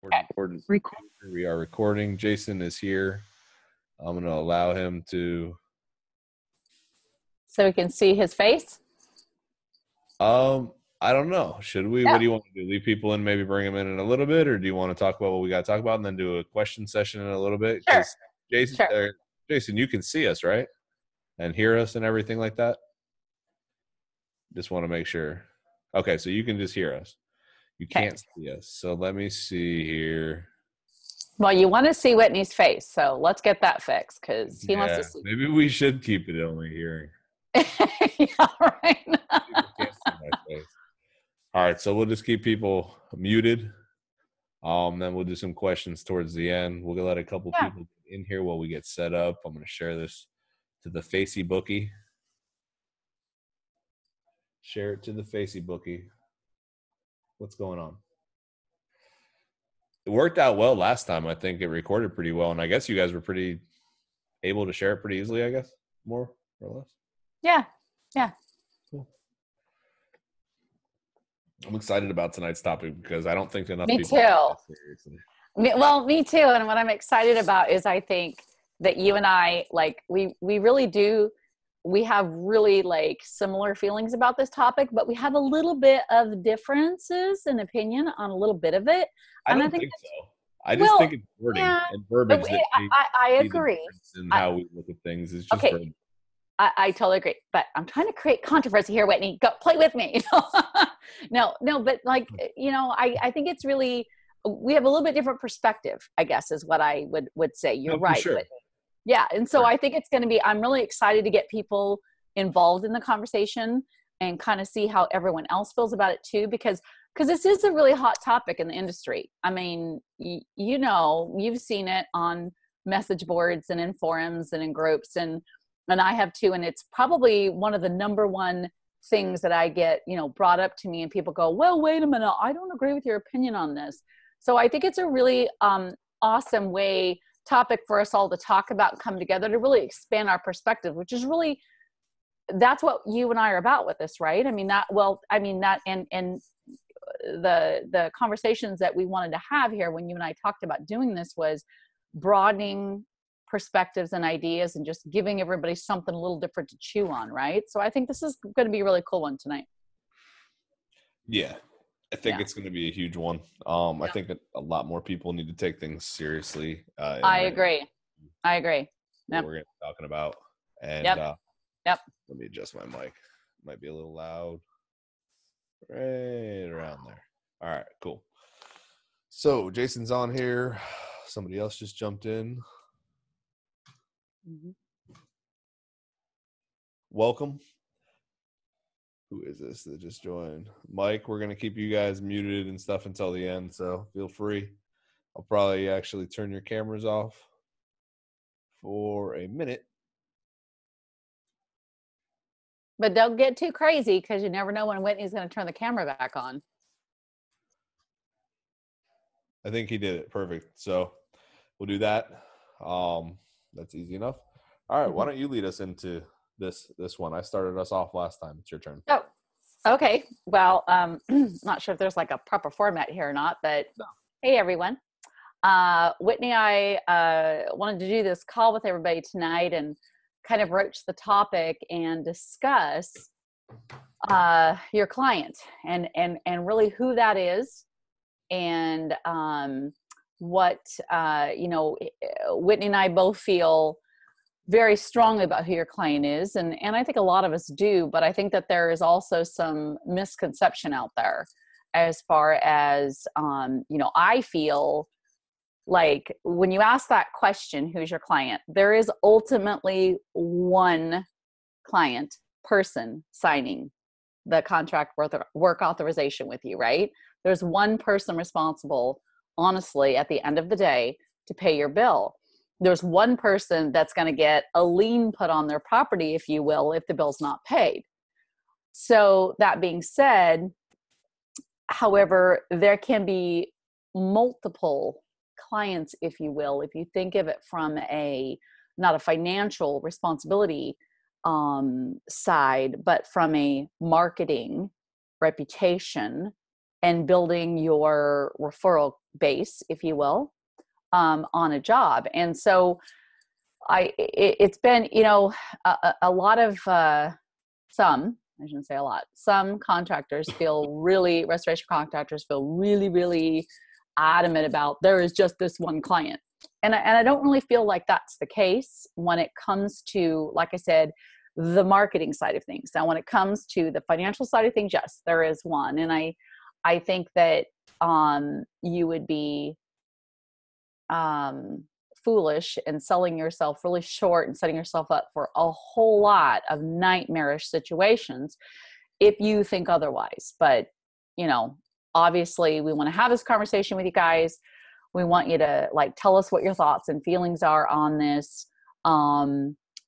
Okay. Record. We are recording. Jason is here. I'm going to allow him to. So we can see his face? I don't know. Should we? Yeah. What do you want to do? Leave people in, maybe bring them in a little bit, or do you want to talk about what we got to talk about and then do a question session in a little bit? Sure. Because Jason, Sure. Jason, you can see us, right? And hear us and everything like that. Just want to make sure. Okay, so you can just hear us. You Okay. can't see us. So let me see here. Well, you want to see Whitney's face, so let's get that fixed because he wants to see. Maybe we should keep it only hearing. Yeah, right. People can't see my face. All right, so we'll just keep people muted. Then we'll do some questions towards the end. We'll let a couple people in here while we get set up. I'm going to share this to the Facey Bookie. Share it to the Facey Bookie. What's going on? It worked out well last time. I think it recorded pretty well, and I guess you guys were pretty able to share it pretty easily, I guess, more or less. Yeah. Cool. I'm excited about tonight's topic because I don't think enough Me people too. take that seriously. Me too. And what I'm excited about is I think that you and I, we really do, we have really similar feelings about this topic, but we have a little bit of differences in opinion on a little bit of it. I don't think so. I just think it's wording and verbiage that I agree. And how we look at things is just verbiage. I totally agree, but I'm trying to create controversy here, Whitney. Go play with me. No, but I think it's really, we have a little bit different perspective, I guess, is what I would say. You're right. Sure. But, yeah. And so I think it's going to be, I'm really excited to get people involved in the conversation and kind of see how everyone else feels about it too, because this is a really hot topic in the industry. I mean, you've seen it on message boards and in forums and in groups and I have too. And it's probably one of the number one things that I get, brought up to me and people go, well, wait a minute, I don't agree with your opinion on this. So I think it's a really awesome topic for us all to talk about and come together to really expand our perspective, which is really, that's what you and I are about with this, right? And the conversations that we wanted to have here when you and I talked about doing this was broadening perspectives and ideas and just giving everybody something a little different to chew on, right? So I think this is going to be a really cool one tonight. Yeah, I think it's going to be a huge one. I think that a lot more people need to take things seriously. I agree. Yep. We're going to be talking about. And Yep. Let me adjust my mic. Might be a little loud. Right around there. All right, cool. So Jason's on here. Somebody else just jumped in. Mm-hmm. Welcome. Who is this that just joined? Mike, we're going to keep you guys muted and stuff until the end, so feel free. I'll probably actually turn your cameras off for a minute. But don't get too crazy because you never know when Whitney's going to turn the camera back on. I think he did it. Perfect. So we'll do that. That's easy enough. All right. Why don't you lead us into this one? I started us off last time. It's your turn. Oh, okay. Well, not sure if there's a proper format here or not, but no. Hey, everyone. Whitney, I wanted to do this call with everybody tonight and kind of broach the topic and discuss your client and really who that is and what Whitney and I both feel very strongly about who your client is, and I think a lot of us do, but I think that there is also some misconception out there as far as I feel like when you ask that question, who's your client, there is ultimately one client person signing the contract work authorization with you, right? There's one person responsible, honestly, at the end of the day to pay your bill. There's one person that's going to get a lien put on their property, if you will, if the bill's not paid. So that being said, however, there can be multiple clients, if you will, if you think of it from not a financial responsibility side, but from a marketing, reputation, and building your referral base, if you will, on a job. And so it's been, a lot of, I shouldn't say a lot, some restoration contractors feel really, really adamant about there is just this one client. And I don't really feel like that's the case when it comes to, like I said, the marketing side of things. Now, when it comes to the financial side of things, yes, there is one. And I think that you would be foolish and selling yourself really short and setting yourself up for a whole lot of nightmarish situations if you think otherwise. But, obviously we want to have this conversation with you guys. We want you to tell us what your thoughts and feelings are on this.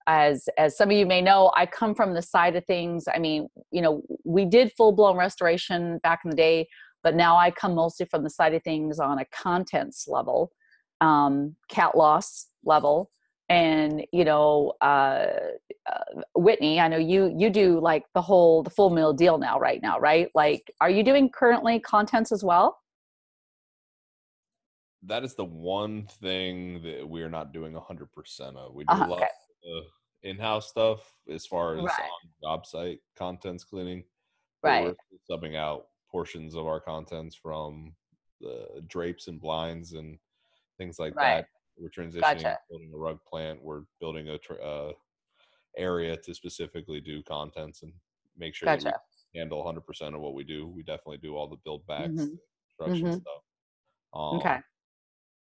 As some of you may know, I come from the side of things. I mean, we did full-blown restoration back in the day, but now I come mostly from the side of things on a contents level, cat loss level. And, Whitney, I know you do the full meal deal now, right? Are you doing currently contents as well? That is the one thing that we're not doing 100% of. We do a lot of the in-house stuff as far as on job site contents cleaning. But we're subbing out portions of our contents from the drapes and blinds and things like that. We're transitioning, building a rug plant. We're building a area to specifically do contents and make sure that we handle 100% of what we do. We definitely do all the build backs, construction stuff. Okay.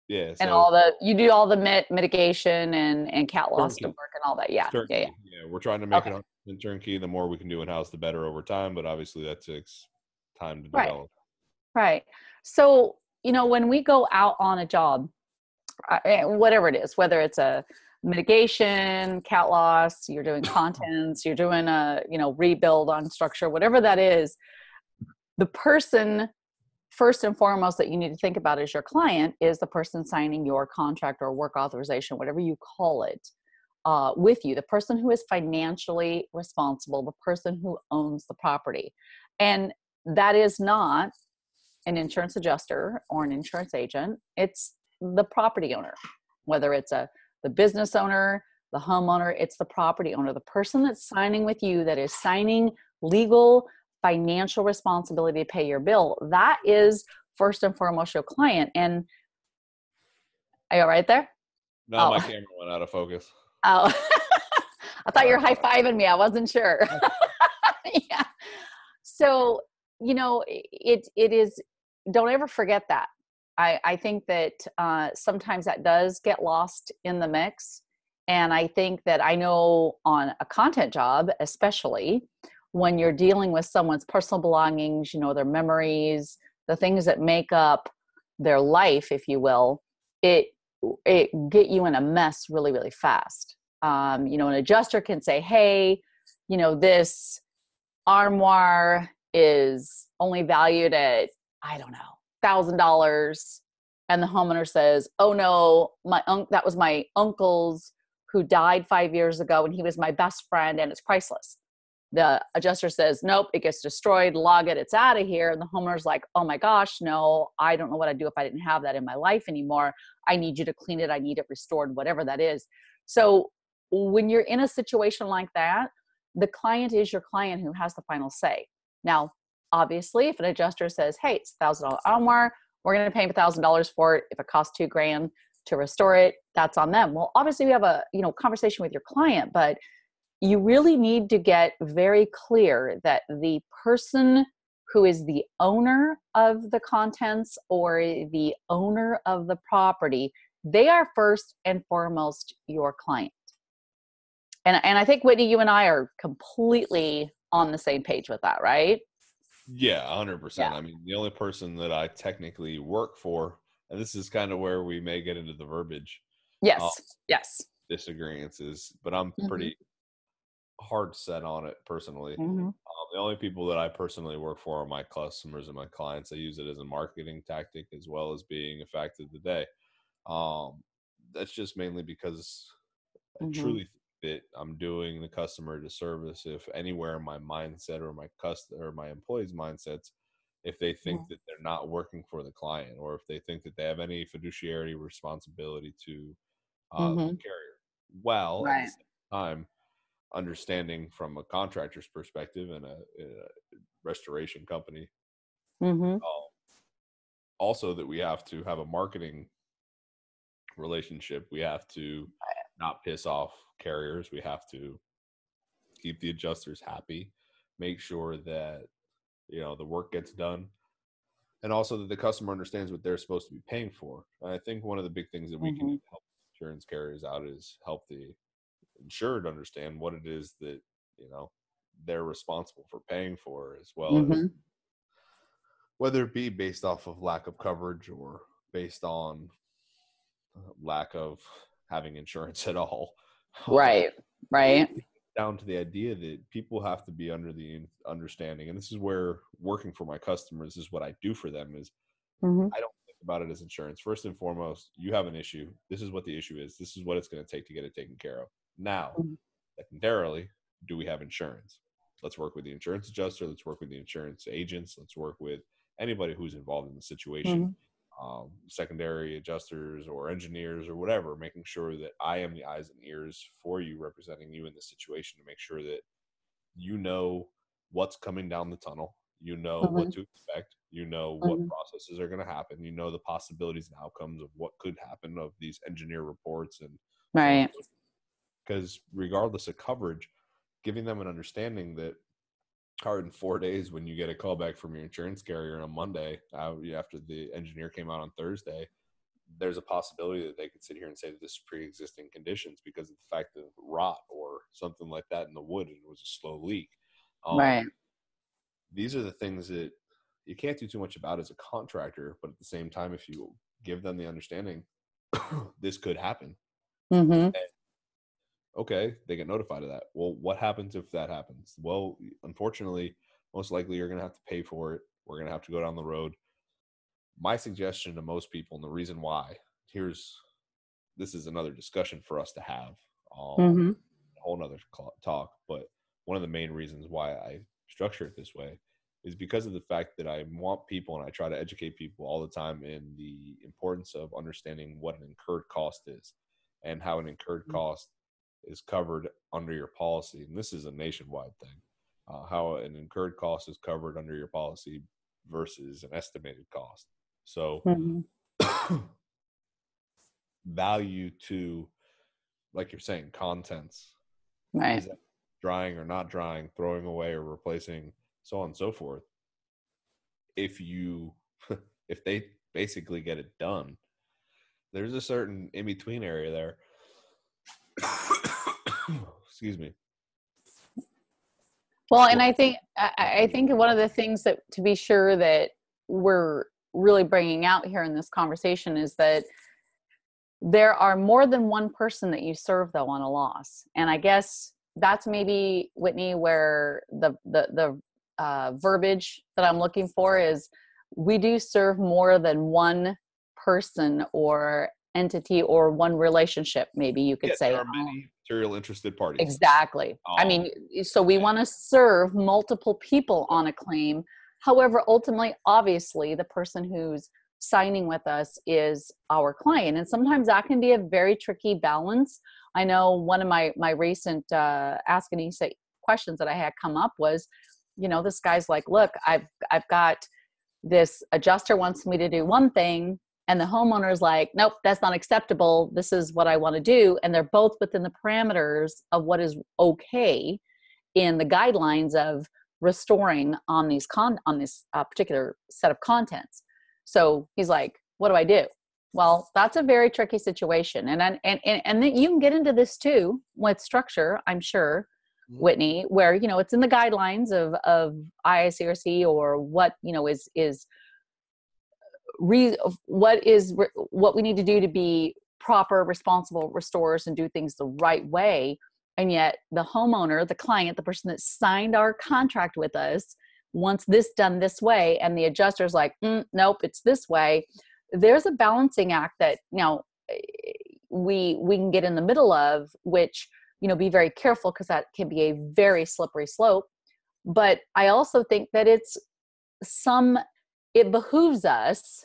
Yeah. And so you do all the mitigation and cat loss work and all that. Yeah. Turnkey. Yeah. We're trying to make it turnkey. The more we can do in-house, the better over time. But obviously that takes time to develop. Right. So, when we go out on a job, whatever it is, whether it's a mitigation, cat loss, you're doing contents, you're doing a, rebuild on structure, whatever that is, the person first and foremost that you need to think about as your client is the person signing your contract or work authorization, whatever you call it, with you, the person who is financially responsible, the person who owns the property. And that is not an insurance adjuster or an insurance agent. It's the property owner, whether it's the business owner, the homeowner, it's the property owner, the person that's signing with you, that is signing legal financial responsibility to pay your bill. That is first and foremost your client. And are you all right there? No, my camera went out of focus. Oh, I thought you were high-fiving me. I wasn't sure. Yeah. So, it is, don't ever forget that. I think that sometimes that does get lost in the mix. And I think that I know on a content job, especially when you're dealing with someone's personal belongings, their memories, the things that make up their life, if you will, it get you in a mess really, really fast. An adjuster can say, hey, this armoire is only valued at, I don't know, $1,000. And the homeowner says, oh no, that was my uncle's who died 5 years ago and he was my best friend and it's priceless. The adjuster says, nope, it gets destroyed, log it, it's out of here. And the homeowner's like, oh my gosh, no, I don't know what I'd do if I didn't have that in my life anymore. I need you to clean it. I need it restored, whatever that is. So when you're in a situation like that, the client is your client who has the final say. Now, obviously, if an adjuster says, hey, it's $1,000 armoire, we're going to pay $1,000 for it. If it costs $2,000 to restore it, that's on them. Well, obviously we have a, conversation with your client, but you really need to get very clear that the person who is the owner of the contents or the owner of the property, they are first and foremost your client. And I think, Whitney, you and I are completely on the same page with that, right? Yeah, 100%. Yeah. I mean, the only person that I technically work for, and this is kind of where we may get into the verbiage. Yes. Disagreements is, but I'm pretty hard set on it personally. The only people that I personally work for are my customers and my clients. I use it as a marketing tactic as well as being a fact of the day. That's just mainly because I truly think that I'm doing the customer a disservice if anywhere in my mindset or my employees' mindsets, if they think that they're not working for the client, or if they think that they have any fiduciary responsibility to the Mm-hmm. carrier. While at the Right. same time, understanding from a contractor's perspective and a restoration company, Mm-hmm. also that we have to have a marketing relationship. We have to not piss off carriers. We have to keep the adjusters happy, make sure that the work gets done, and also that the customer understands what they're supposed to be paying for. And I think one of the big things that we can do Mm-hmm. to help insurance carriers out is help the insured understand what it is that they're responsible for paying for, as well as Mm-hmm. whether it be based off of lack of coverage or based on lack of having insurance at all. Right. Right. Down to the idea that people have to be under the understanding, and this is where working for my customers is what I do for them, is Mm-hmm. I don't think about it as insurance. First and foremost, you have an issue. This is what the issue is. This is what it's going to take to get it taken care of. Now, secondarily, do we have insurance? Let's work with the insurance adjuster. Let's work with the insurance agents. Let's work with anybody who's involved in the situation, Mm-hmm. secondary adjusters or engineers or whatever, making sure that I am the eyes and ears for you, representing you in the situation, to make sure that you know what's coming down the tunnel, you know what Mm-hmm. to expect, you know what Mm-hmm. processes are going to happen, you know the possibilities and outcomes of what could happen of these engineer reports and so on. Right. Because regardless of coverage, giving them an understanding that in 4 days, when you get a call back from your insurance carrier on a Monday, after the engineer came out on Thursday, there's a possibility that they could sit here and say that this is pre-existing conditions because of the fact of rot or something like that in the wood, and it was a slow leak. Right. These are the things that you can't do too much about as a contractor, but at the same time, if you give them the understanding, this could happen. Mm-hmm. Okay, they get notified of that. Well, what happens if that happens? Well, unfortunately, most likely you're going to have to pay for it. We're going to have to go down the road. My suggestion to most people, and the reason why, this is another discussion for us to have, Mm-hmm. a whole nother talk, but one of the main reasons why I structure it this way is because of the fact that I want people, and I try to educate people all the time in the importance of understanding what an incurred cost is and how an incurred cost is covered under your policy. And this is a nationwide thing, how an incurred cost is covered under your policy versus an estimated cost. So Mm-hmm. value to, like you're saying, contents. Right. Is that drying or not drying, throwing away or replacing, so on and so forth. If they basically get it done, there's a certain in-between area there. Excuse me. Well, and I think one of the things that, to be sure, that we're really bringing out here in this conversation is that there are more than one person that you serve, though, on a loss. And I guess that's maybe, Whitney, where the verbiage that I'm looking for is, we do serve more than one person or entity or one relationship, maybe you could say. There are many material interested parties. Exactly. I mean, so we want to serve multiple people on a claim. However, ultimately, obviously, the person who's signing with us is our client. And sometimes that can be a very tricky balance. I know one of my recent Ask Anissa questions that I had come up was, this guy's like, look, I've got this adjuster wants me to do one thing, and the homeowner's like, nope, that's not acceptable. This is what I want to do. And they're both within the parameters of what is okay in the guidelines of restoring on these on this particular set of contents. So he's like, what do I do? Well, that's a very tricky situation. And then you can get into this too with structure, I'm sure, Whitney, where, it's in the guidelines of IICRC, or what, what we need to do to be proper, responsible restorers and do things the right way. And yet the homeowner, the client, the person that signed our contract with us, wants this done this way, and the adjuster's like, nope, it's this way. There's a balancing act that we can get in the middle of, which, be very careful, because that can be a very slippery slope. But I also think that it's some it behooves us,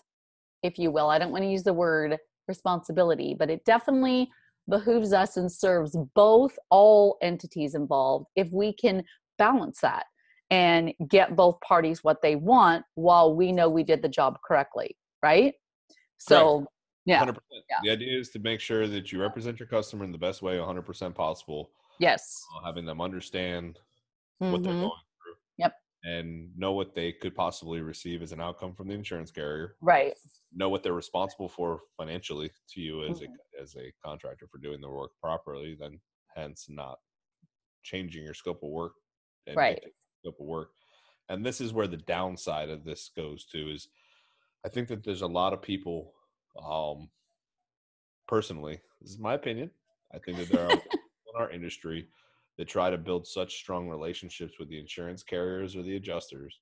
if you will, I don't want to use the word responsibility, but it definitely behooves us and serves all entities involved if we can balance that and get both parties what they want while we know we did the job correctly, right? Correct. So, yeah. 100%. The idea is to make sure that you represent your customer in the best way 100% possible. Yes. Having them understand what they're Mm-hmm. going through. Yep. And know what they could possibly receive as an outcome from the insurance carrier. Right. Know what they're responsible for financially to you as Mm-hmm. a contractor for doing the work properly, then hence not changing your scope of work and Right. dictating scope of work. And this is where the downside of this goes to is I think that there's a lot of people, personally, this is my opinion. I think that there are in our industry that try to build such strong relationships with the insurance carriers or the adjusters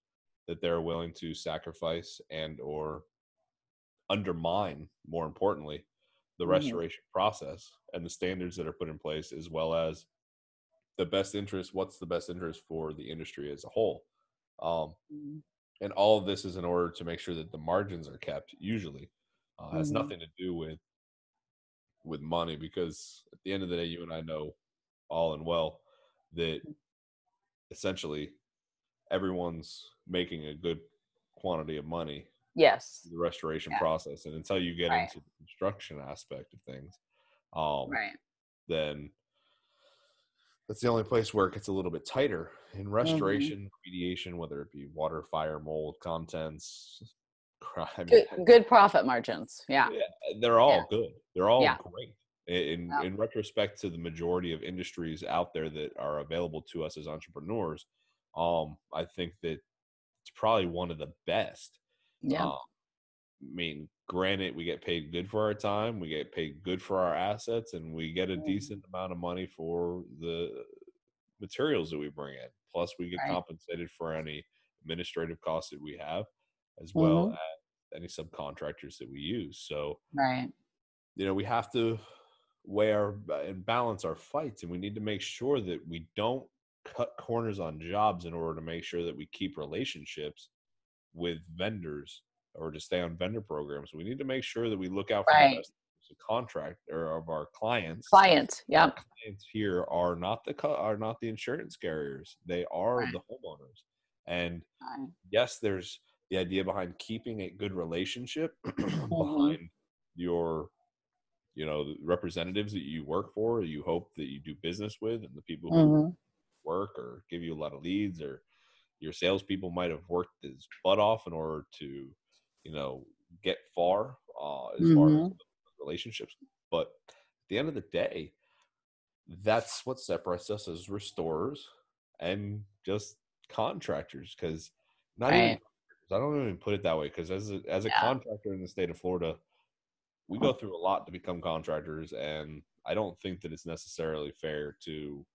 that they're willing to sacrifice and or undermine, more importantly, the Mm-hmm. restoration process and the standards that are put in place, as well as what's the best interest for the industry as a whole. Mm-hmm. And all of this is in order to make sure that the margins are kept, usually. Has Mm-hmm. nothing to do with money, because at the end of the day, you and I know all and well that essentially everyone's making a good quantity of money Yes. through the restoration Yeah. process. And until you get Right. into the construction aspect of things, Right. then that's the only place where it gets a little bit tighter. In Mm-hmm. restoration, remediation, whether it be water, fire, mold, contents, I mean, Good profit margins. Yeah. they're all Yeah. good. They're all Yeah. great. In Yep. in retrospect to the majority of industries out there that are available to us as entrepreneurs, I think that it's probably one of the best. Yeah. I mean, granted, we get paid good for our time, we get paid good for our assets, and we get a Mm-hmm. decent amount of money for the materials that we bring in. Plus, we get Right. compensated for any administrative costs that we have, as well Mm-hmm. as any subcontractors that we use. So, Right. we have to weigh and balance our fights, and we need to make sure that we don't cut corners on jobs in order to make sure that we keep relationships with vendors or to stay on vendor programs. We need to make sure that we look out for the Right. best contract or of our clients. Clients. Our Yep. clients here are not the insurance carriers; they are Right. the homeowners. And Right. yes, there's the idea behind keeping a good relationship Mm-hmm. behind your the representatives that you work for, you hope that you do business with, and the people who Mm-hmm. work or give you a lot of leads, or your salespeople might have worked his butt off in order to, get far as far as Mm-hmm. relationships. But at the end of the day, that's what separates us as restorers and just contractors. Because not even, Right. I don't even put it that way. Because as a Yeah. contractor in the state of Florida, we go through a lot to become contractors, and I don't think that it's necessarily fair to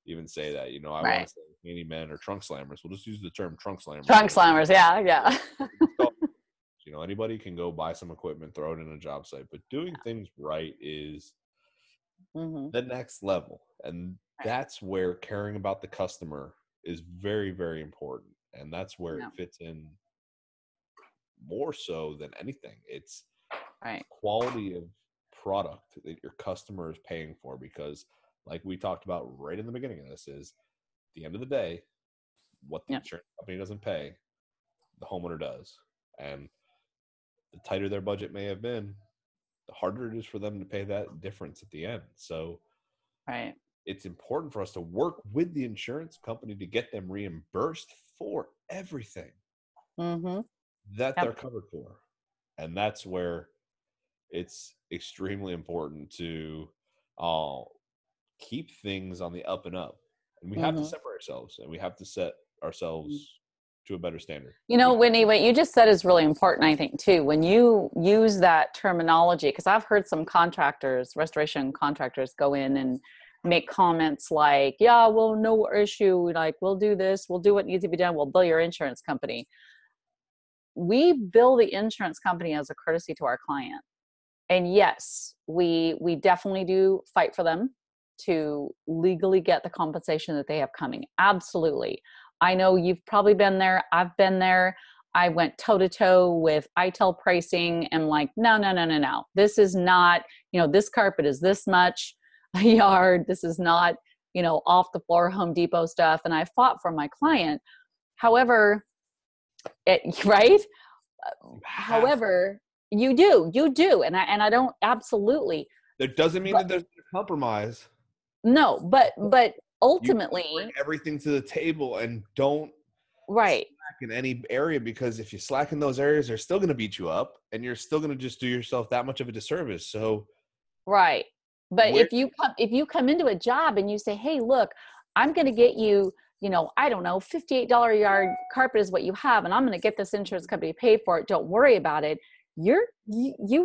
even say that. I want Right. to say handymen or trunk slammers. We'll just use the term trunk slammers. Trunk slammers. Yeah. Yeah. Anybody can go buy some equipment, throw it in a job site, but doing things right is Mm-hmm. the next level. And Right. that's where caring about the customer is very, very important. And that's where Yeah. it fits in more so than anything. It's Right. quality of product that your customer is paying for, because like we talked about right in the beginning of this, is at the end of the day, what the Yeah. insurance company doesn't pay, the homeowner does. And the tighter their budget may have been, the harder it is for them to pay that difference at the end. So Right. it's important for us to work with the insurance company to get them reimbursed for everything Mm-hmm. that Yep. they're covered for. And that's where it's extremely important to keep things on the up and up. And we have to Mm-hmm. separate ourselves, and we have to set ourselves to a better standard. Whitney, what you just said is really important, I think, too. When you use that terminology, because I've heard some restoration contractors go in and make comments like, yeah, well, no issue. Like, we'll do this. We'll do what needs to be done. We'll bill your insurance company. We bill the insurance company as a courtesy to our client. And yes, we definitely do fight for them to legally get the compensation that they have coming. Absolutely. I know you've probably been there. I've been there. I went toe to toe with ITEL pricing and like, no, no, no, no, no. This is not, this carpet is this much a yard. This is not, off the floor Home Depot stuff. And I fought for my client. However, right? However, you do. And I don't absolutely. That doesn't mean that there's a compromise. No, but ultimately, you bring everything to the table and don't slack in any area, because if you slack in those areas, they're still going to beat you up and you're still going to just do yourself that much of a disservice. So, right. But if you come into a job and you say, hey, look, I'm going to get you, I don't know, $58 a yard carpet is what you have, and I'm going to get this insurance company to pay for it. Don't worry about it. You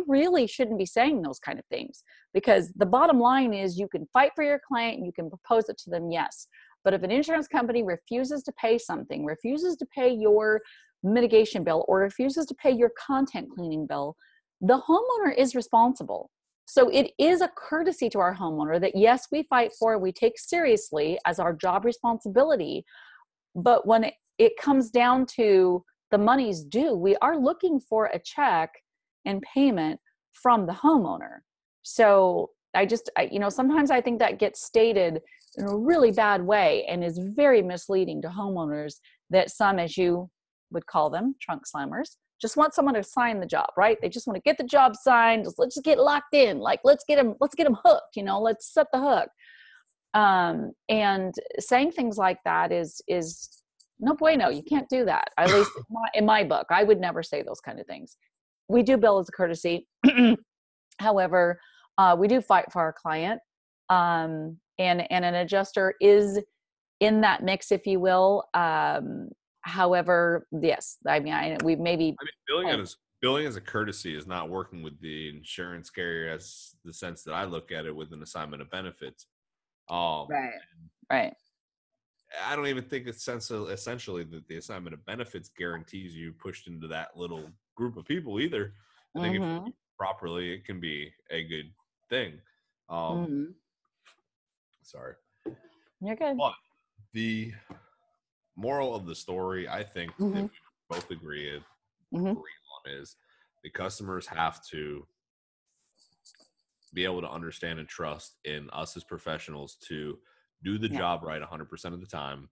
really shouldn't be saying those kind of things, because the bottom line is you can fight for your client and you can propose it to them. Yes. But if an insurance company refuses to pay something, refuses to pay your mitigation bill, or refuses to pay your content cleaning bill, the homeowner is responsible. So it is a courtesy to our homeowner that, yes, we fight for, we take seriously as our job responsibility. But when it comes down to the money's due, we are looking for a check and payment from the homeowner. So sometimes I think that gets stated in a really bad way and is very misleading to homeowners, that some, as you would call them, trunk slammers, just want someone to sign the job, right? They just want to get the job signed. Let's just get locked in. Like, let's get them hooked, let's set the hook. And saying things like that is no bueno. You can't do that. At least in my book, I would never say those kind of things. We do bill as a courtesy. However, we do fight for our client. And an adjuster is in that mix, if you will. However, yes, billing as a courtesy is not working with the insurance carrier as the sense that I look at it with an assignment of benefits. Right. I don't even think it's essentially that the assignment of benefits guarantees you pushed into that little group of people either. I think if you do it properly, it can be a good thing. Sorry. You're good. But the moral of the story, I think that we both agree on, is the customers have to be able to understand and trust in us as professionals to do the job right 100% of the time,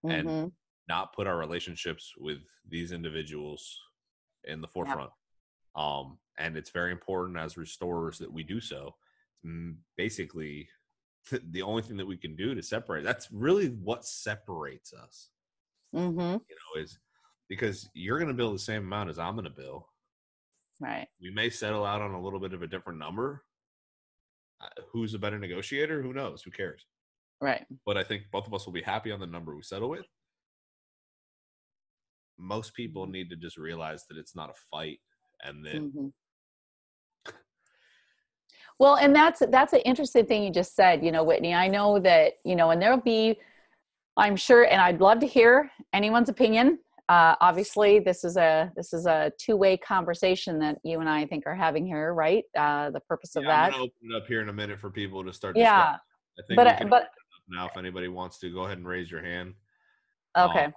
and not put our relationships with these individuals in the forefront. And it's very important as restorers that we do so. Basically, the only thing that we can do to separate, that's really what separates us, is because you're going to bill the same amount as I'm going to bill. Right. We may settle out on a little bit of a different number. Who's a better negotiator? Who knows? Who cares? Right. But I think both of us will be happy on the number we settle with. Most people need to just realize that it's not a fight, and then well, and that's an interesting thing you just said, Whitney. I know that, and there'll be, I'm sure, and I'd love to hear anyone's opinion. Obviously this is a two-way conversation that you and I think are having here, right? The purpose of that. I'm going to open it up here in a minute for people to start. Yeah. I think but now, if anybody wants to, go ahead and raise your hand. Okay.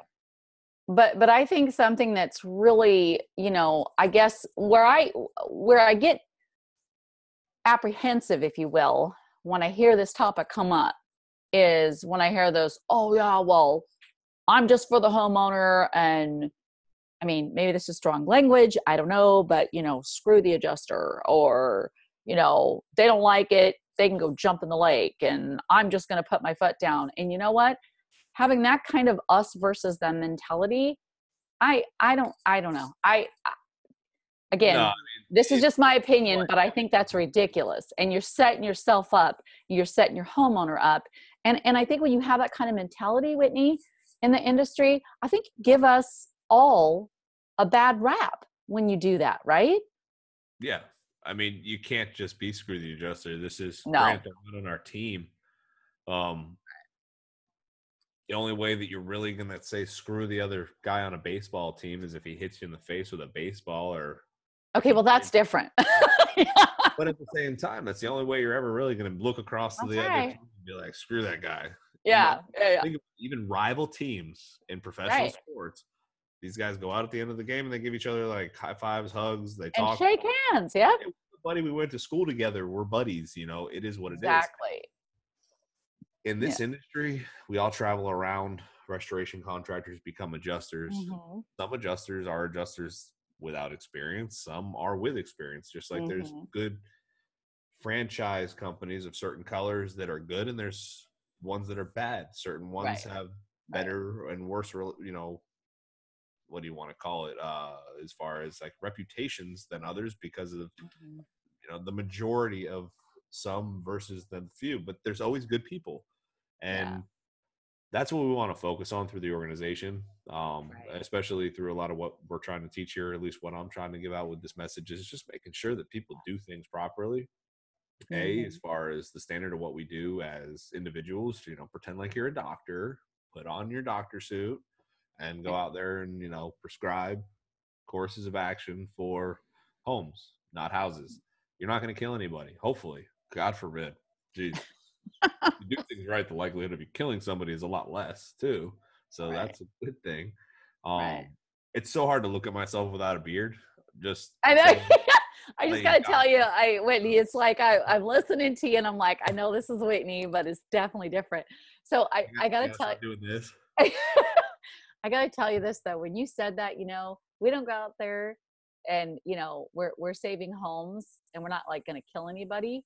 But I think something that's really, I guess where I get apprehensive, if you will, when I hear this topic come up, is when I hear those, oh yeah, well, I'm just for the homeowner. And I mean, maybe this is strong language, I don't know, but screw the adjuster, or, they don't like it, they can go jump in the lake, and I'm just going to put my foot down. And you know what? Having that kind of us versus them mentality, I don't know. This is just my opinion, but I think that's ridiculous. And you're setting yourself up, you're setting your homeowner up. And I think when you have that kind of mentality, Whitney, in the industry, I think you give us all a bad rap when you do that, right? Yeah. I mean, you can't just be screw the adjuster. This is no. on our team. The only way that you're really going to say screw the other guy on a baseball team is if he hits you in the face with a baseball, or. Okay, well, that's different. But at the same time, that's the only way you're ever really going to look across to the other team and be like, screw that guy. Yeah. Think of even rival teams in professional sports. These guys go out at the end of the game and they give each other like high fives, hugs. They And talk. shake hands. Yep. Hey, buddy, we went to school together. We're buddies. You know, it is what it is. Exactly. In this industry, we all travel around. Restoration contractors become adjusters. Mm-hmm. Some adjusters are adjusters without experience. Some are with experience. Just like there's good franchise companies of certain colors that are good, and there's ones that are bad. Certain ones have better and worse, you know, what do you want to call it, as far as like reputations than others because of you know the majority of some versus the few. But there's always good people, and that's what we want to focus on through the organization, especially through a lot of what we're trying to teach here. At least what I'm trying to give out with this message is just making sure that people do things properly. As far as the standard of what we do as individuals, you know, pretend like you're a doctor, put on your doctor suit, and go out there and, you know, prescribe courses of action for homes, not houses. You're not going to kill anybody, hopefully. God forbid. Jeez. If you do things right, the likelihood of you killing somebody is a lot less, too. So that's a good thing. It's so hard to look at myself without a beard. I know. I just got to tell you, Whitney, it's like I'm listening to you and I'm like, I know this is Whitney, but it's definitely different. So I got to tell you. Doing this. I got to tell you this, though. When you said that, you know, we don't go out there and, you know, we're saving homes and we're not like going to kill anybody.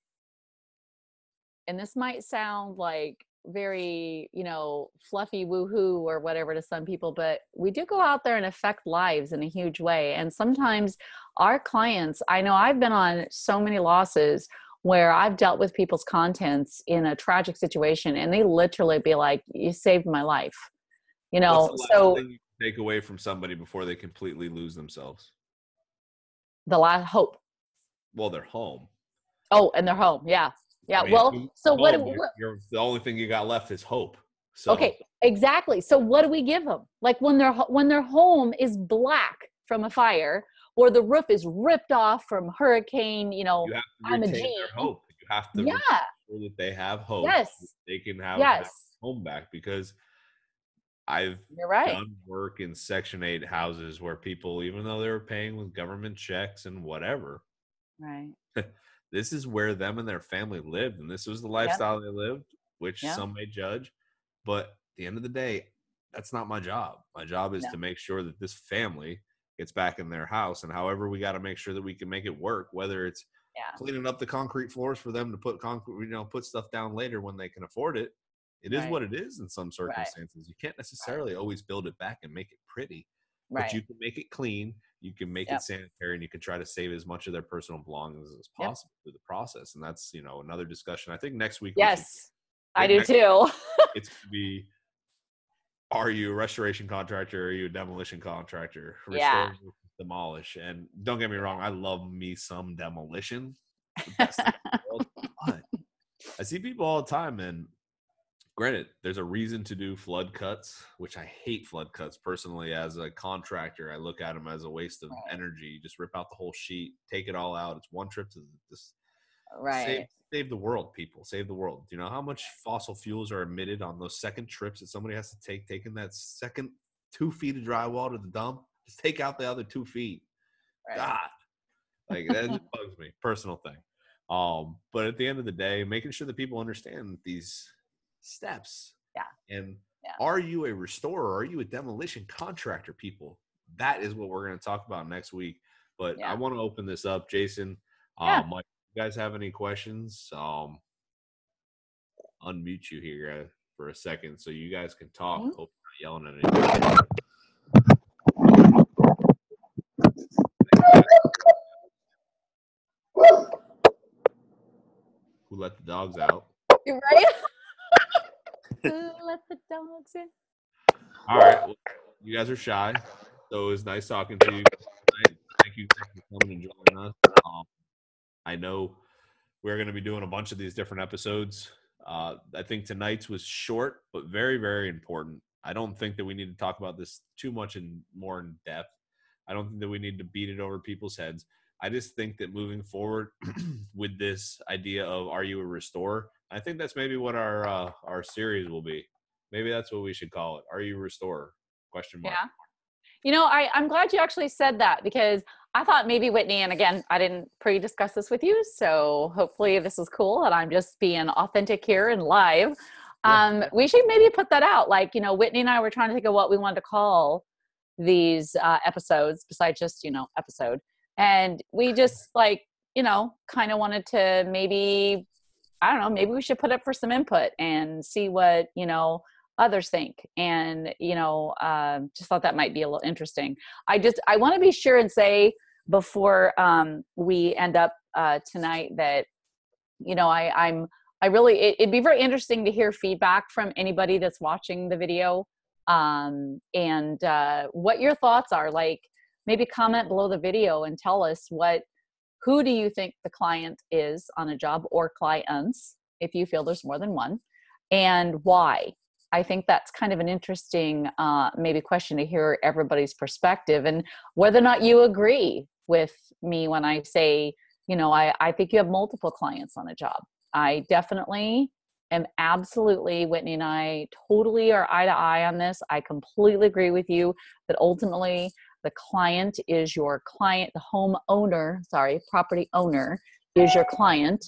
And this might sound like very, you know, fluffy woohoo or whatever to some people, but we do go out there and affect lives in a huge way. And sometimes our clients, I know I've been on so many losses where I've dealt with people's contents in a tragic situation and they literally be like, you saved my life. You know, what's the last thing you can take away from somebody before they completely lose themselves? The last hope. Well, they're home. Oh, and they're home. Yeah. Yeah. I mean, well, so you're the only thing you got left is hope. So. Okay, exactly. So what do we give them? Like when their home is black from a fire, or the roof is ripped off from hurricane, you know, you have to retain their hope. You have to make sure that they have hope. Yes. They can have their home back, because I've done work in Section 8 houses where people, even though they were paying with government checks and whatever, this is where them and their family lived, and this was the lifestyle they lived, which some may judge. But at the end of the day, that's not my job. My job is to make sure that this family gets back in their house, and however we got to make sure that we can make it work, whether it's cleaning up the concrete floors for them to put concrete, you know, put stuff down later when they can afford it. It is what it is in some circumstances. You can't necessarily always build it back and make it pretty, but you can make it clean. You can make it sanitary, and you can try to save as much of their personal belongings as possible through the process. And that's, you know, another discussion. I think next week. Yes, I do too. It's going to be, are you a restoration contractor? Or are you a demolition contractor? Restore, demolish. And don't get me wrong, I love me some demolition. The best thing in the world. But I see people all the time, and granted, there's a reason to do flood cuts, which I hate flood cuts personally. As a contractor, I look at them as a waste of energy. Just rip out the whole sheet, take it all out. It's one trip to this. Save the world, people. Save the world. Do you know how much fossil fuels are emitted on those second trips that somebody has to take, taking that second 2 feet of drywall to the dump? Just take out the other 2 feet. God. Like, that just bugs me. Personal thing. But at the end of the day, making sure that people understand these steps. And are you a restorer? Are you a demolition contractor, people? That is what we're going to talk about next week. But I want to open this up. Jason, Mike, you guys have any questions? Unmute you here for a second so you guys can talk. Hope you're not yelling at anybody. Who let the dogs out? You're right. Who let the dogs in? All right. Well, you guys are shy, so it was nice talking to you tonight. Thank you for coming and joining us. I know we're going to be doing a bunch of these different episodes. I think tonight's was short, but very, very important. I don't think that we need to talk about this too much and more in depth. I don't think that we need to beat it over people's heads. I just think that moving forward with this idea of, are you a restorer? I think that's maybe what our series will be. Maybe that's what we should call it. Are you a restorer? Question mark. I'm glad you actually said that, because I thought maybe Whitney, and again, I didn't pre-discuss this with you, so hopefully this is cool and I'm just being authentic here and live. Yeah. We should maybe put that out. Like, Whitney and I were trying to think of what we wanted to call these episodes besides just, episode. And we just kind of wanted to maybe, I don't know, maybe we should put up for some input and see what, others think. And, just thought that might be a little interesting. I want to be sure and say before we end up tonight that, it'd be very interesting to hear feedback from anybody that's watching the video, and what your thoughts are. Like, maybe comment below the video and tell us who do you think the client is on a job, or clients, if you feel there's more than one, and why. I think that's kind of an interesting maybe question to hear everybody's perspective, and whether or not you agree with me when I say, I think you have multiple clients on a job. I definitely am absolutely, Whitney and I totally are eye to eye on this. I completely agree with you that ultimately the client is your client, the property owner is your client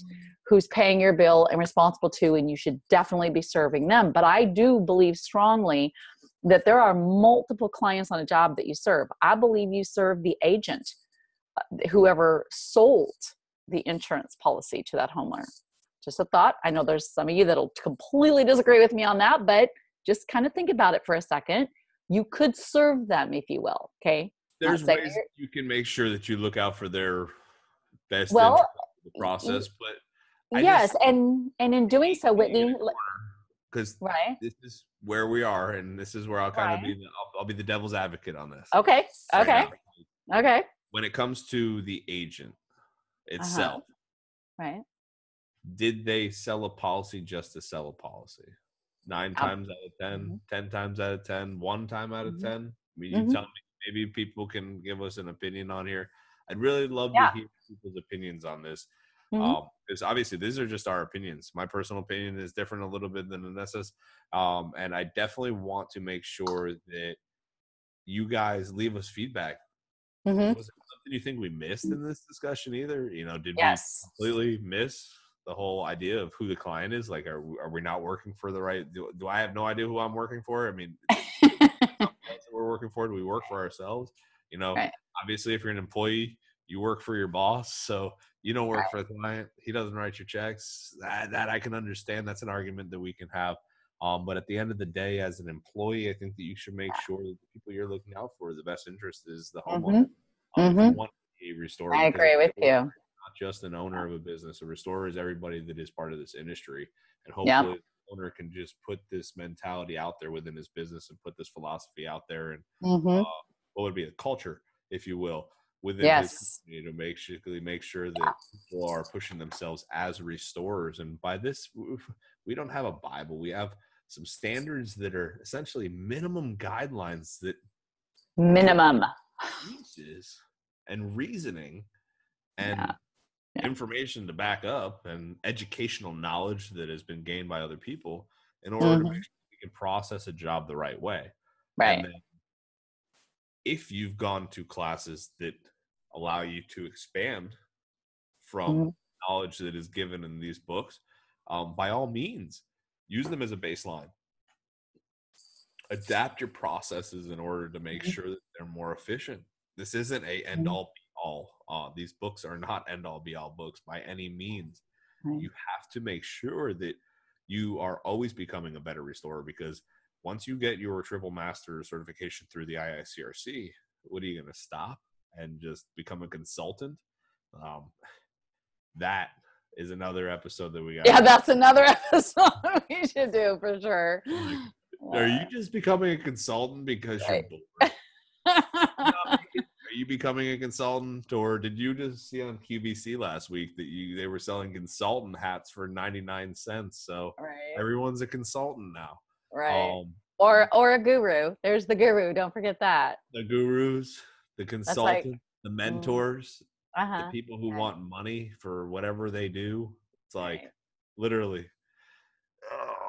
who's paying your bill and responsible to, and you should definitely be serving them. But I do believe strongly that there are multiple clients on a job that you serve. I believe you serve the agent, whoever sold the insurance policy to that homeowner. Just a thought. I know there's some of you that'll completely disagree with me on that, but just kind of think about it for a second. You could serve them, if you will. Okay. There's ways you can make sure that you look out for their best Well, interest in the process, but yes, and in doing so, Whitney, because right, this is where we are, and this is where I'll kind of right. I'll be the devil's advocate on this. Okay. Okay. Okay. When it comes to the agent itself, right, did they sell a policy just to sell a policy? 9 times out of 10, 10 times out of 10, 1 time out of 10. I mean, you tell me, maybe people can give us an opinion on here. I'd really love to hear people's opinions on this. Because obviously these are just our opinions. My personal opinion is different a little bit than Anessa's. And I definitely want to make sure that you guys leave us feedback. Was there something you think we missed in this discussion either? Did we completely miss the whole idea of who the client is? Like, are we not working for the right? Do I have no idea who I'm working for? I mean, we're working for. Do we work for ourselves? Right. Obviously, if you're an employee, you work for your boss. So you don't work for the client. He doesn't write your checks. That I can understand. That's an argument that we can have. But at the end of the day, as an employee, I think that you should make sure that the people you're looking out for, the best interest is the homeowner. If you want a restorer, I agree with you. Not just an owner of a business. A restorer is everybody that is part of this industry. And hopefully the owner can just put this mentality out there within his business and put this philosophy out there. And what would be a culture, if you will, within his community to make sure that people are pushing themselves as restorers. And by this, we don't have a Bible. We have some standards that are essentially minimum guidelines that uses and reasoning and information to back up, and educational knowledge that has been gained by other people in order to make sure we can process a job the right way. Right. And then if you've gone to classes that allow you to expand from knowledge that is given in these books, by all means, use them as a baseline. Adapt your processes in order to make sure that they're more efficient. This isn't a end-all, be-all. These books are not end-all, be-all books by any means. You have to make sure that you are always becoming a better restorer, because once you get your triple master certification through the IICRC, what are you going to stop and just become a consultant? That is another episode that we got. Yeah, that's another episode we should do for sure. Are you just becoming a consultant because you're bored? Are you becoming a consultant, or did you just see on QVC last week that they were selling consultant hats for 99 cents? So everyone's a consultant now. Right. Or a guru. There's the guru. Don't forget that. The gurus, the consultants, the mentors, the people who want money for whatever they do. It's like literally.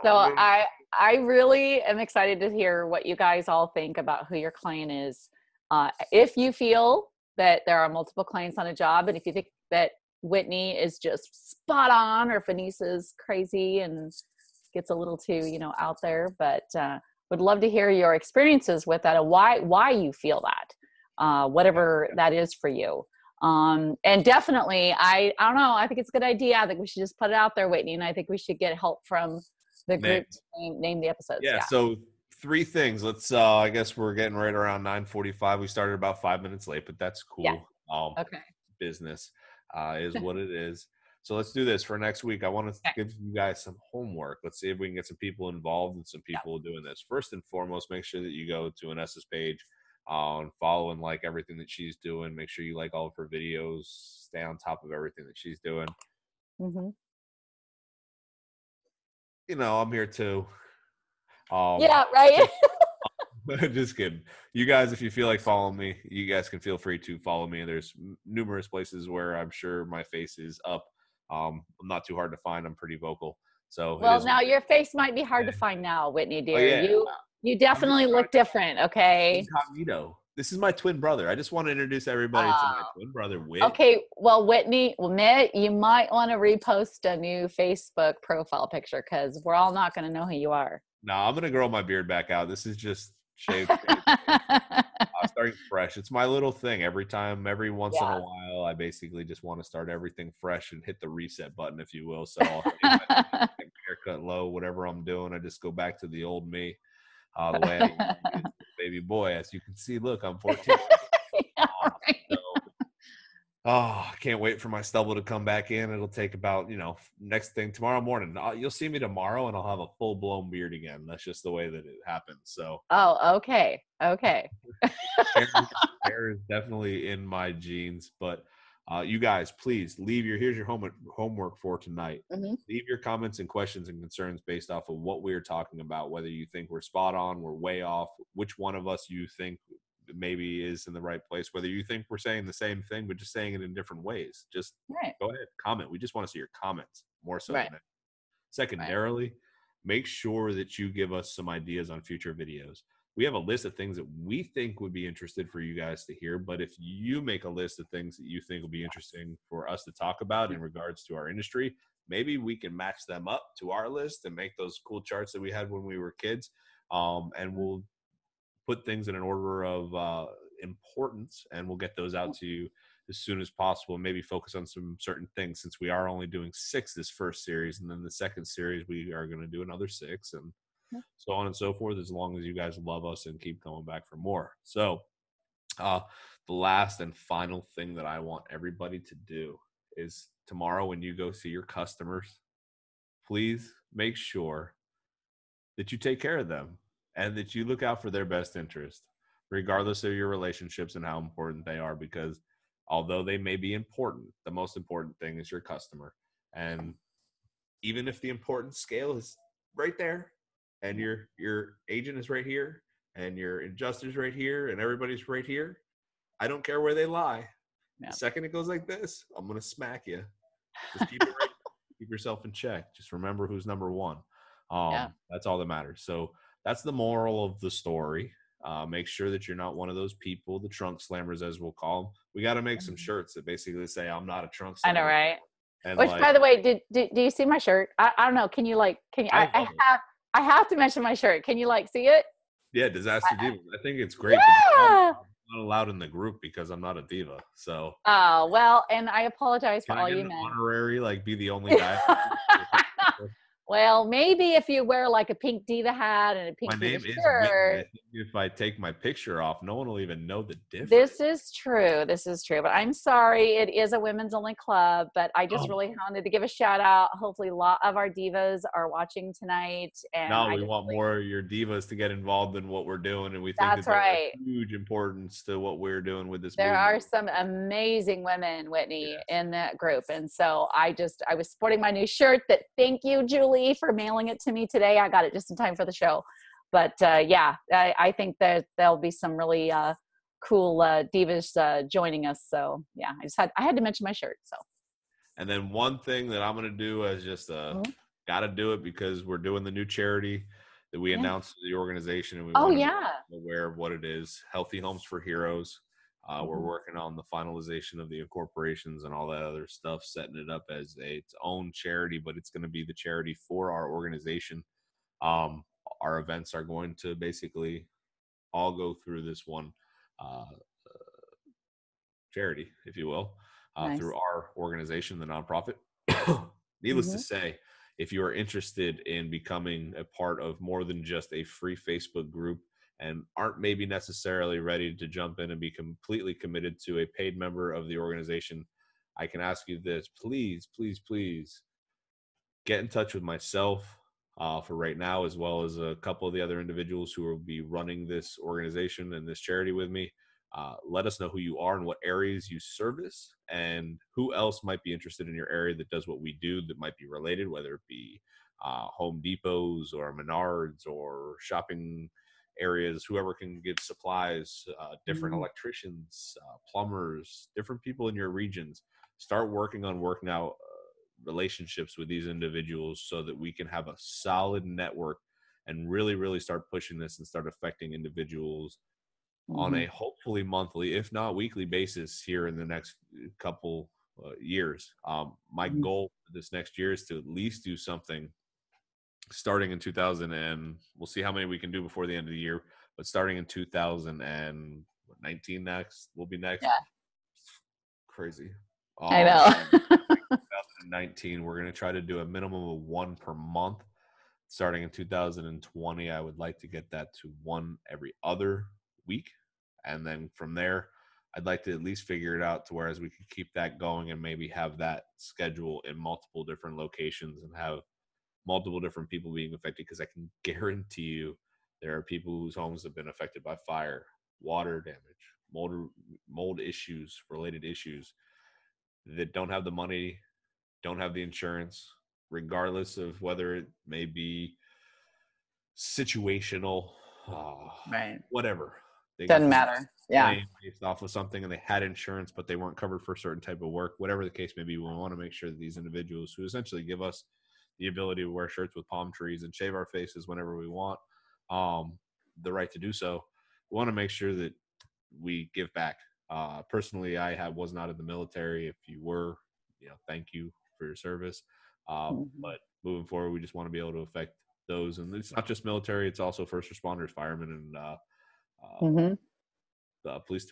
So I really am excited to hear what you guys all think about who your client is. If you feel that there are multiple clients on a job, and if you think that Whitney is just spot on, or if Anissa is crazy and gets a little too, out there, but would love to hear your experiences with that and why you feel that, whatever that is for you. And definitely, I don't know, I think it's a good idea. I think we should just put it out there, Whitney, and I think we should get help from the group to name the episodes. Yeah. So 3 things. Let's, I guess we're getting right around 9:45. We started about 5 minutes late, but that's cool. Yeah. Okay. Business is what it is. So let's do this for next week. I want to give you guys some homework. Let's see if we can get some people involved and some people doing this. First and foremost, make sure that you go to Anessa's page and follow and like everything that she's doing. Make sure you like all of her videos. Stay on top of everything that she's doing. Mm-hmm. I'm here too. Yeah, right. Just kidding. You guys, if you feel like following me, you guys can feel free to follow me. There's numerous places where I'm sure my face is up. I'm not too hard to find. I'm pretty vocal. So well, now your face might be hard to find now, Whitney, dear. Oh, yeah. You definitely look different. Okay. Incognito. This is my twin brother. I just want to introduce everybody to my twin brother, Whit. Okay. Well, Whitney, Mitt, you might want to repost a new Facebook profile picture because we're all not going to know who you are. No, I'm going to grow my beard back out. This is just shaved. Starting fresh. It's my little thing. Every once in a while, I basically just want to start everything fresh and hit the reset button, if you will. So I'll take my haircut low, whatever I'm doing. I just go back to the old me, the way I used to be baby boy. As you can see, look, I'm 14. Yeah, right. I can't wait for my stubble to come back in. It'll take about, next thing tomorrow morning. You'll see me tomorrow and I'll have a full blown beard again. That's just the way that it happens. So. Oh, okay. Hair is definitely in my genes, but you guys, please here's your homework for tonight. Mm-hmm. Leave your comments and questions and concerns based off of what we're talking about, whether you think we're spot on, we're way off, which one of us you think maybe is in the right place, whether you think we're saying the same thing but just saying it in different ways. Just go ahead, comment. We just want to see your comments more so than that. Secondarily, make sure that you give us some ideas on future videos. We have a list of things that we think would be interested for you guys to hear, but if you make a list of things that you think will be interesting for us to talk about in regards to our industry, maybe we can match them up to our list and make those cool charts that we had when we were kids, and we'll put things in an order of importance, and we'll get those out to you as soon as possible. Maybe focus on some certain things, since we are only doing 6 this first series, and then the second series we are going to do another 6, and so on and so forth, as long as you guys love us and keep coming back for more. So the last and final thing that I want everybody to do is tomorrow when you go see your customers, please make sure that you take care of them and that you look out for their best interest, regardless of your relationships and how important they are, because although they may be important, the most important thing is your customer. And even if the importance scale is right there and your agent is right here and your adjuster's right here and everybody's right here, I don't care where they lie. The second it goes like this, I'm going to smack you. Just keep it right. Keep yourself in check. Just remember who's number one. That's all that matters. So that's the moral of the story. Make sure that you're not one of those people, the trunk slammers, as we'll call them. We got to make some shirts that basically say, I'm not a trunk slammer. I know, right? And which, by the way, do you see my shirt? I don't know. Can you I have to mention my shirt. Can you see it? Yeah, Disaster Diva. I think it's great. Yeah. I'm not allowed in the group because I'm not a diva. So. Oh, well, and I apologize for all you men. Honorary, be the only guy. Well, maybe if you wear a pink diva hat and a pink diva shirt. I think if I take my picture off, no one will even know the difference. This is true. But I'm sorry. It is a women's only club, but I just really wanted to give a shout out. Hopefully a lot of our divas are watching tonight. And we want more of your divas to get involved in what we're doing. And we think that's right. Huge importance to what we're doing with this. There are some amazing women, Whitney, in that group. And so I was sporting my new shirt that, thank you, Julie, for mailing it to me today. I got it just in time for the show. But I think that there'll be some really cool divas joining us. So yeah, I had to mention my shirt. So. And then one thing that I'm going to do is just got to do it because we're doing the new charity that we Yeah. announced the organization, and we Oh want to yeah. be aware of what it is. Healthy Homes for Heroes. We're Mhm. working on the finalization of the incorporations and all that other stuff, setting it up as its own charity, but it's going to be the charity for our organization. Our events are going to basically all go through this one uh, charity, if you will, Nice. through our organization, the nonprofit. Needless to Mhm. say, if you are interested in becoming a part of more than just a free Facebook group and aren't maybe necessarily ready to jump in and be completely committed to a paid member of the organization, I can ask you this: please, please, please get in touch with myself for right now, as well as a couple of the other individuals who will be running this organization and this charity with me. Let us know who you are and what areas you service, and who else might be interested in your area that does what we do that might be related, whether it be Home Depots or Menards or shopping areas, whoever can give supplies, different Mhm. electricians, plumbers, different people in your regions. Start working on working out relationships with these individuals so that we can have a solid network and really, really start pushing this and start affecting individuals on a Mhm. hopefully monthly, if not weekly basis here in the next couple years. My Mhm. goal for this next year is to at least do something starting in 2000, and we'll see how many we can do before the end of the year, but starting in 2019 next will be next. Yeah. Crazy. I know. 2019, we're going to try to do a minimum of one per month. Starting in 2020, I would like to get that to one every other week. And then from there, I'd like to at least figure it out to whereas we could keep that going and maybe have that schedule in multiple different locations and have multiple different people being affected. Because I can guarantee you there are people whose homes have been affected by fire, water damage, mold issues, related issues, that don't have the money, don't have the insurance, regardless of whether it may be situational, Right. whatever. They got Doesn't this matter. Yeah. claim based off of something and they had insurance, but they weren't covered for a certain type of work. Whatever the case may be, we want to make sure that these individuals who essentially give us the ability to wear shirts with palm trees and shave our faces whenever we want, the right to do so, we want to make sure that we give back. Personally, was not in the military. If you were, thank you for your service. Mhm. But moving forward, we just want to be able to affect those, and it's not just military; it's also first responders, firemen, and Mhm. police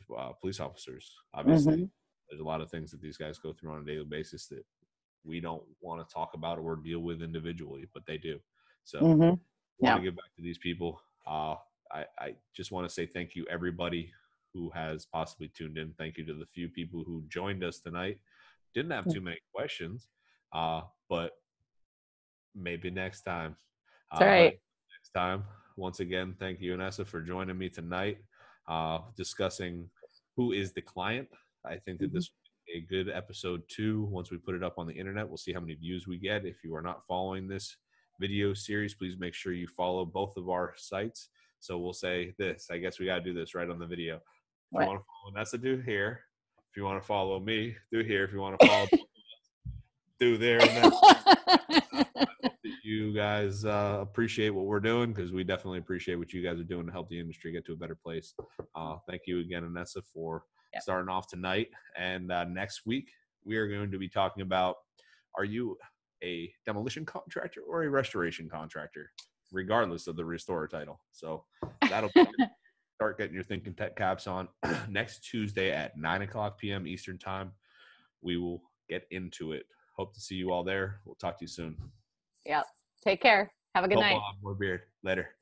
officers. Obviously, Mhm. there's a lot of things that these guys go through on a daily basis that we don't want to talk about or deal with individually, but they do. So, Mhm. want to Yeah. give back to these people. I just want to say thank you, everybody who has possibly tuned in. Thank you to the few people who joined us tonight. Didn't have too many questions, but maybe next time. That's all But right. next time, once again, thank you, Anessa, for joining me tonight, discussing who is the client. I think that Mhm. this will be a good episode 2. Once we put it up on the internet, we'll see how many views we get. If you are not following this video series, please make sure you follow both of our sites. So we'll say this. I guess we got to do this right on the video. If you What? want to follow Anessa, do here. If you want to follow me, do here. If you want to follow, do there. And then that you guys appreciate what we're doing, because we definitely appreciate what you guys are doing to help the industry get to a better place. Thank you again, Anessa, for Yep. starting off tonight. And next week, we are going to be talking about, are you a demolition contractor or a restoration contractor, regardless of the restorer title? So that'll start getting your thinking tech caps on next Tuesday at 9:00 p.m. Eastern time. We will get into it. Hope to see you all there. We'll talk to you soon. Yep. Take care. Have a good Hope night. I'll have more beer later.